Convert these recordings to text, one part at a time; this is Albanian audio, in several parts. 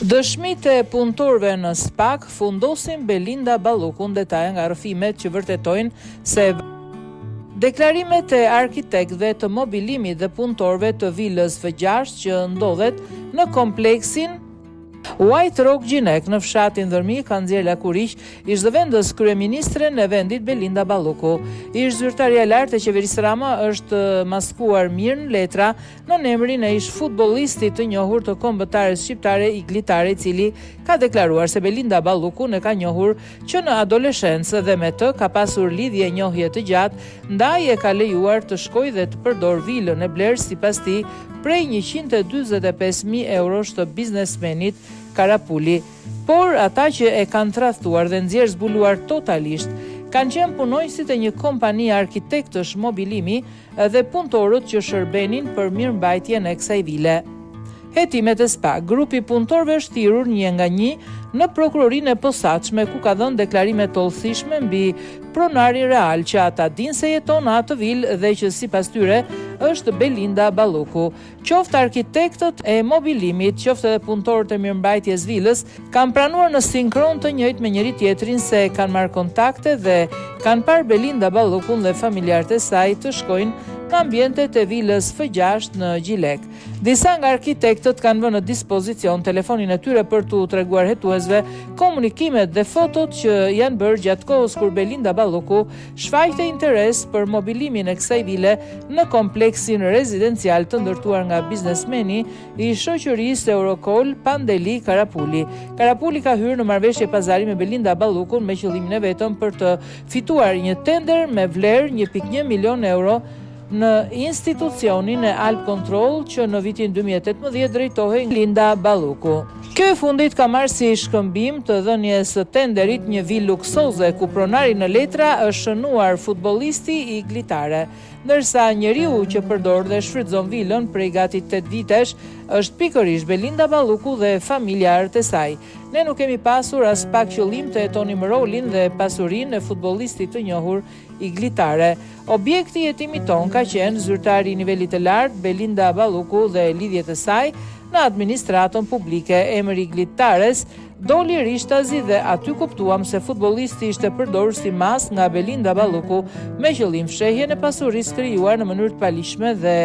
Dëshmitë e punëtorëve në SPAK fundosin Belinda Ballukun, detaje nga rrëfimet që vërtetojnë se deklarimet e arkitektëve të mobilimit dhe punëtorëve të vilës F6 që ndodhet në kompleksin White Rock Gjinek në fshatin Dhërmi kanë nxjerrë lakuriq ish zëvendës kryeministren e vendit Belinda Balluku. Ish zyrtarja e lartë e qeverisë Rama është maskuar mirë në letra në emrin e ish futbollistit të njohur të kombëtares shqiptare Iglitare, i cili ka deklaruar se Belinda Balluku e ka njohur që në adoleshencë dhe me të ka pasur lidhje njohje të gjatë, ndaj e ka lejuar të shkojë dhe të përdor vilën e bler sipas tij prej 145.000 eurosh të biznesmenit Karapuli, por ata që e kanë tradhtuar dhe nxjerr zbuluar totalisht kanë qenë punonjësit e një kompani arkitektësh mobilimi dhe punëtorët që shërbenin për mirëmbajtjen e kësaj vile. Hetimet e SPAK, grupi punëtorëve është thirrur një nga një në prokurorinë e posaçme ku ka dhënë deklarime të hollësishme mbi pronarin real që ata dinë se jeton në atë vilë dhe që sipas tyre është Belinda Balluku. Qoftë arkitektët e mobilimit, qoftë edhe punëtorët e mirëmbajtjes vilës kanë pranuar në sinkron të njëjtë me njëri tjetrin se kanë marrë kontakte dhe kanë parë Belinda Ballukun dhe familjarët e saj të shkojnë në ambientet e vilës F6 në Gjilek. Disa nga arkitektët kanë vënë në dispozicion telefonin e tyre për t'u treguar hetuesve komunikimet dhe fotot që janë bërë gjatë kohës kur Belinda Balluku shfaqte interes për mobilimin e kësaj vile në kompleksin rezidencial të ndërtuar nga biznesmeni i shoqërisë Eurocall Pandeli Karapuli. Karapuli ka hyrë në marrëveshje pazari me Belinda Ballukun me qëllimin e vetëm për të fituar një tender me vlerë 1.1 milion euro në institucionin e Alp Control që në vitin 2018 drejtohej Belinda Balluku. Kjo e fundit ka marrë si shkëmbim të dhënies së tenderit një vilë luksoze ku pronari në letra është shënuar futbollisti Iglitare, ndërsa njeriu që përdor dhe shfrytëzon vilën prej gati 8 vitesh është pikërisht Belinda Balluku dhe familjarët e saj. Ne nuk kemi pasur as pak qëllim të jetonim rolin dhe pasurinë e futbollistit të njohur Iglitare. Objekti i jetimit ton ka qenë zyrtari i nivelit të lartë Belinda Balluku dhe lidhjet e saj në administratën publike. Emri Iglitares doli rishtazi dhe aty kuptuam se futbollisti ishte përdorur si mas nga Belinda Balluku me qëllim fshehjen e pasurisë krijuar në mënyrë të palishme dhe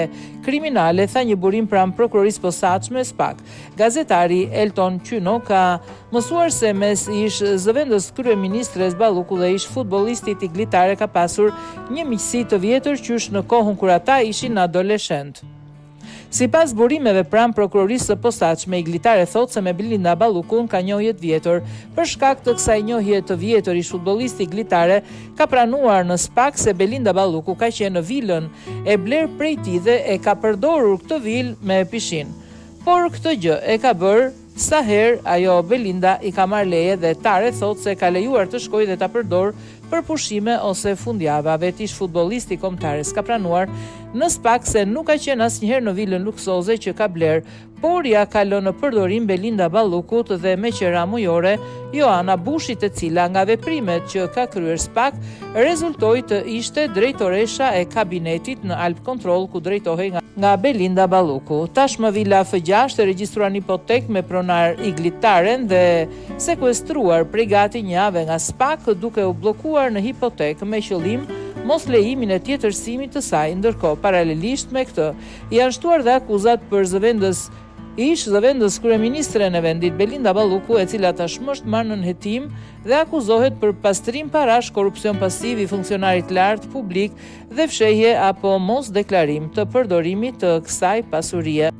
kriminale, tha një burim pranë prokurorisë posaçme SPAK. Gazetari Elton Qyno ka mësuar se mes ish zëvendës kryeministres Balluku dhe ish futbollistit Iglitare ka pasur një miqësi të vjetër qysh në kohën kur ata ishin adoleshent. Sipas burimeve pranë prokurorisë së posaçme, Iglitare thotë se me Belinda Ballukun ka njohje të vjetër. Për shkak të kësaj njohje të vjetër, ish futbollisti Iglitare ka pranuar në SPAK se Belinda Balluku ka qenë në vilën e bler prej tij dhe e ka përdorur këtë vilë me pishinë. Por këtë gjë e ka bërë sa herë ajo Belinda i ka marrë leje dhe Tare thotë se ka lejuar të shkojë dhe ta përdor për pushime ose fundjava. Vetë ish futbollisti kombëtar ka pranuar në SPAK se nuk ka qenë asnjëherë në vilën luksoze që ka bler, por ja ka lënë në përdorim Belinda Ballukut dhe me qera mujore Joana Bushit, e cila nga veprimet që ka kryer SPAK rezultoi të ishte drejtoresha e kabinetit në Alp Control ku drejtohej nga Belinda Balluku. Tashmë vila F6 e regjistruar një hipotek me pronar Iglitaren dhe sekuestruar prej gati një javë nga SPAK duke u bllokuar në hipotek me qëllim mos lejimin e tjetërsimit të saj. Ndërkohë, paralelisht me këtë, janë shtuar dhe akuzat për zëvendës kryeministren e vendit Belinda Balluku, e cila tashmë është marrë në hetim dhe akuzohet për pastrim parash, korrupsion pasiv i funksionarit lartë publik dhe fshehje apo mos deklarim të përdorimit të kësaj pasurie.